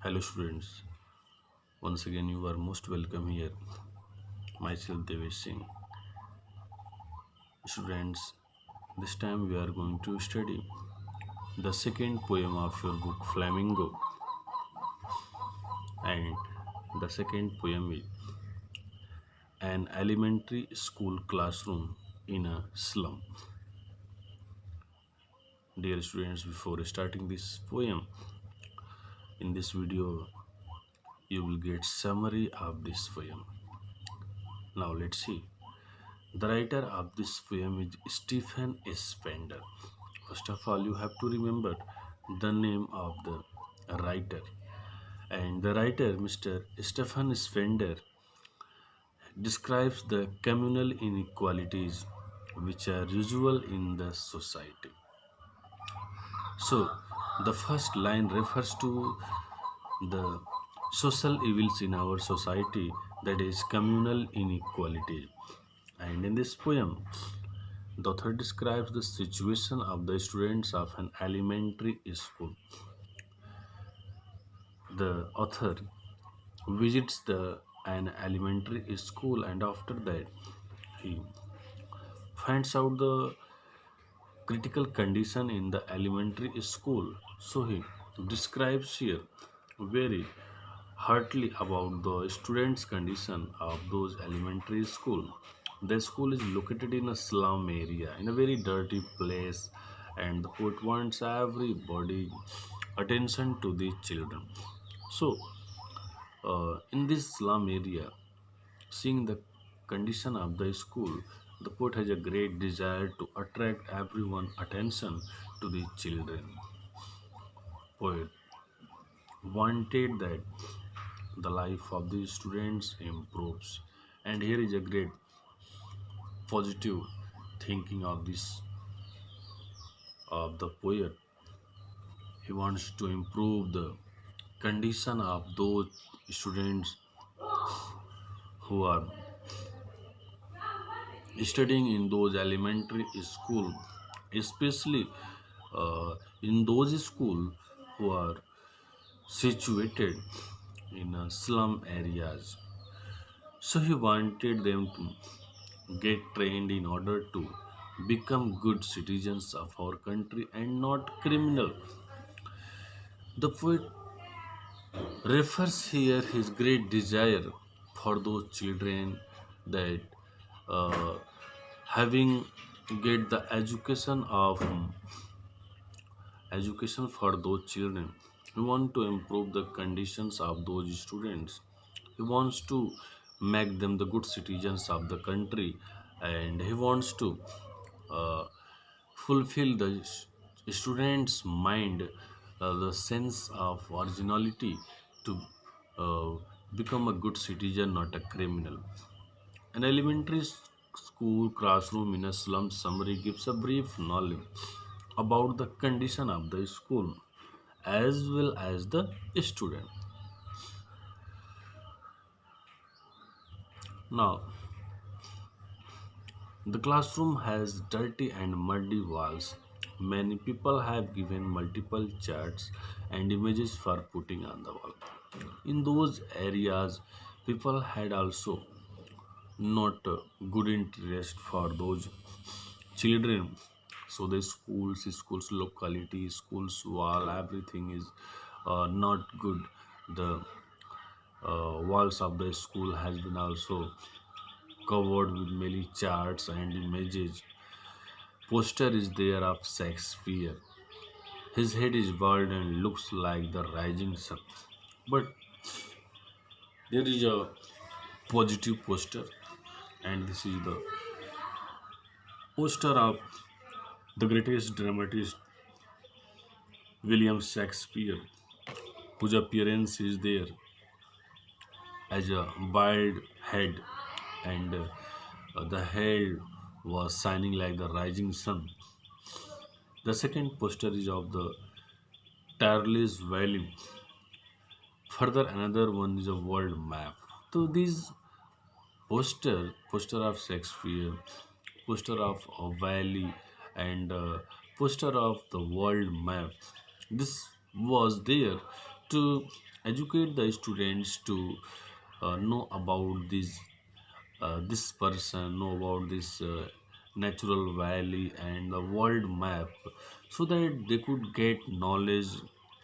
Hello students, once again you are most welcome here. Myself Devesh Singh. Students, this time we are going to study the second poem of your book Flamingo, and the second poem is An Elementary School Classroom in a Slum. Dear students, before starting this poem, in this video you will get summary of this poem. Now let's see. The writer of this poem is Stephen S. Fender. First of all, you have to remember the name of the writer. And the writer, Mr. Stephen Fender, describes the communal inequalities which are usual in the society. So, the first line refers to the social evils in our society, that is, communal inequality. And in this poem, the author describes the situation of the students of an elementary school. The author visits an elementary school, and after that he finds out the critical condition in the elementary school. So he describes here very heartily about the students condition of those elementary school. The school is located in a slum area, in a very dirty place, and the poet wants everybody attention to the children. So in this slum area, seeing the condition of the school, the poet has a great desire to attract everyone's attention to the children. Poet wanted that the life of the students improves, and here is a great positive thinking of this of the poet. He wants to improve the condition of those students who are studying in those elementary school, especially in those school who are situated in slum areas. So he wanted them to get trained in order to become good citizens of our country and not criminal. The poet refers here his great desire for those children that uh, having get the education for those children. He wants to improve the conditions of those students. He wants to make them the good citizens of the country, and he wants to uh, fulfill the students' mind the sense of originality to uh, become a good citizen, not a criminal. An elementary school classroom in a slum summary gives a brief knowledge about the condition of the school as well as the student. Now, the classroom has dirty and muddy walls. Many people have given multiple charts and images for putting on the wall. In those areas, people had also not good interest for those children. So the schools locality, schools wall, everything is not good. The walls of the school has been also covered with many charts and images. Poster is there of Shakespeare. His head is bald and looks like the rising sun. But there is a positive poster, and this is the poster of the greatest dramatist William Shakespeare, whose appearance is there as a bald head, and the head was shining like the rising sun. The second poster is of the Tarlis Valley. Further, another one is a world map. So these poster of Shakespeare, poster of a valley, and poster of the world map. This was there to educate the students to know about this person, know about this natural valley and the world map, so that they could get knowledge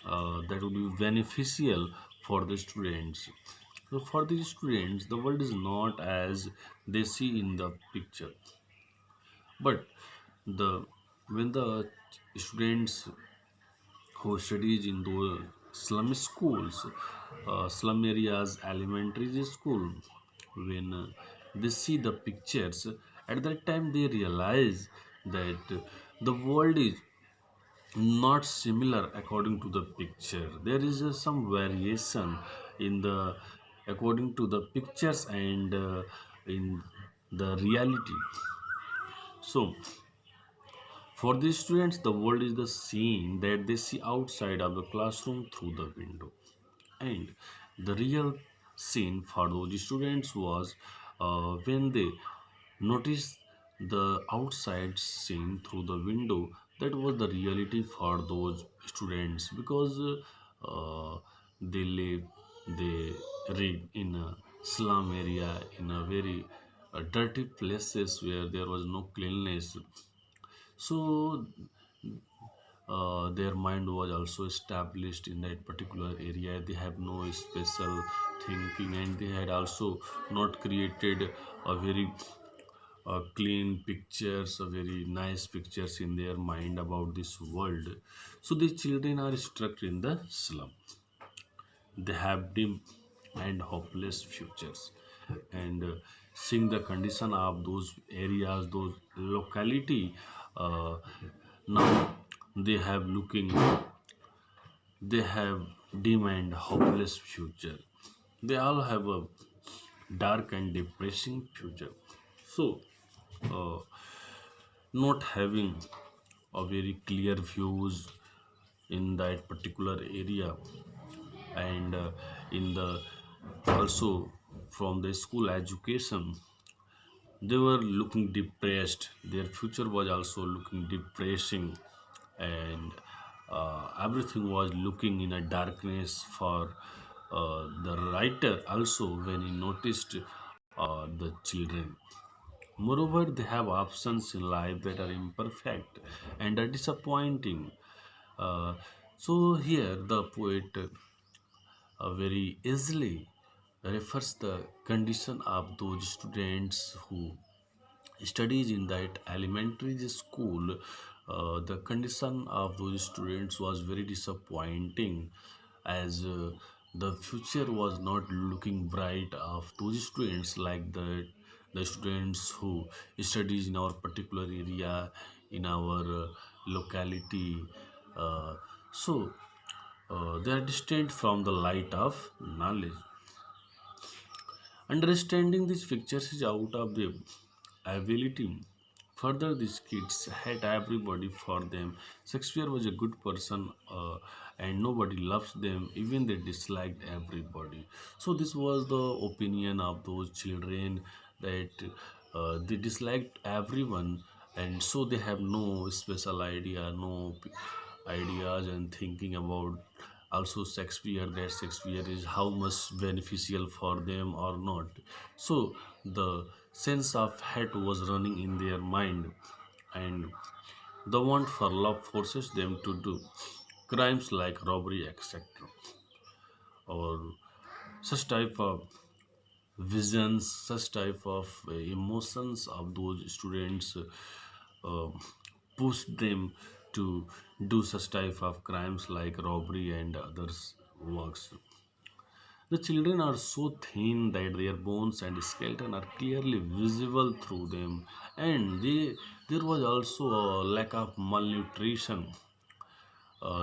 that would be beneficial for the students. So for the students, the world is not as they see in the picture, but the when the students who studies in those slum schools, slum areas, elementary school, when they see the pictures, at that time they realize that the world is not similar according to the picture. There is some variation in the according to the pictures and in the reality. So for these students, the world is the scene that they see outside of the classroom through the window. And the real scene for those students was when they noticed the outside scene through the window. That was the reality for those students because they live, they read in a slum area, in a very dirty places where there was no cleanliness. So their mind was also established in that particular area. They have no special thinking, and they had also not created a very clean pictures, a very nice pictures in their mind about this world. So these children are stuck in the slum. They have dim and hopeless futures, and seeing the condition of those areas, those locality, uh, now they have looking, they have dim and hopeless future. They all have a dark and depressing future. So uh, not having a very clear views in that particular area, and in the also from the school education, they were looking depressed. Their future was also looking depressing, and everything was looking in a darkness for the writer also when he noticed the children. Moreover, they have options in life that are imperfect and are disappointing. uh, so here the poet very easily refers the condition of those students who studies in that elementary school. The condition of those students was very disappointing, as the future was not looking bright of those students like the students who studies in our particular area, in our locality. So they are distant from the light of knowledge. Understanding these pictures is out of the ability. Further, these kids had everybody for them. Shakespeare was a good person, and nobody loves them. Even they disliked everybody. So this was the opinion of those children, that they disliked everyone, and so they have no special idea, no ideas and thinking about also Shakespeare, that Shakespeare is how much beneficial for them or not. So the sense of hate was running in their mind, and the want for love forces them to do crimes like robbery, etc. Or such type of visions, such type of emotions of those students uh, push them to do such type of crimes like robbery and others works. The children are so thin that their bones and skeleton are clearly visible through them, and there was also a lack of malnutrition.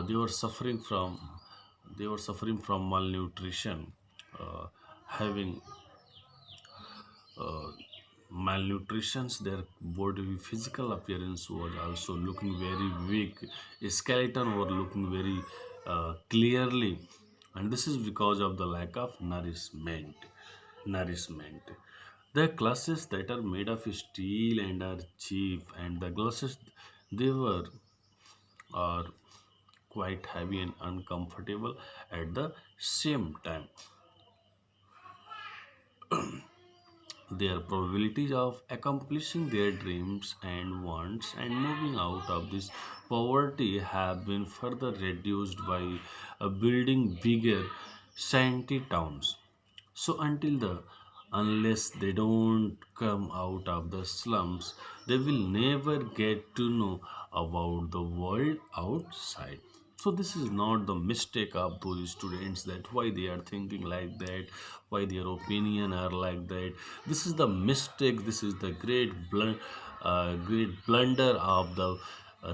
They were suffering from malnutrition, having uh, malnutritions. Their body physical appearance was also looking very weak. Skeleton were looking very clearly, and this is because of the lack of nourishment. The glasses that are made of steel and are cheap, and the glasses they were are quite heavy and uncomfortable at the same time. Their probabilities of accomplishing their dreams and wants and moving out of this poverty have been further reduced by building bigger shanty towns. So unless they don't come out of the slums, they will never get to know about the world outside. So this is not the mistake of those students, that why they are thinking like that, why their opinion are like that. This is the mistake. This is the great blunder of the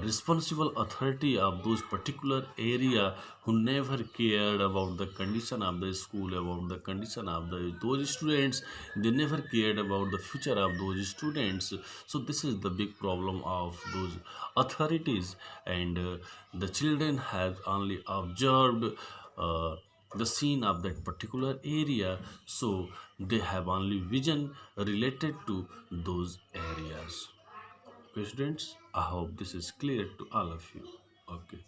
responsible authority of those particular area, who never cared about the condition of the school, about the condition of those students. They never cared about the future of those students. So this is the big problem of those authorities, and the children have only observed the scene of that particular area, so they have only vision related to those areas. Okay, students, I hope this is clear to all of you. Okay.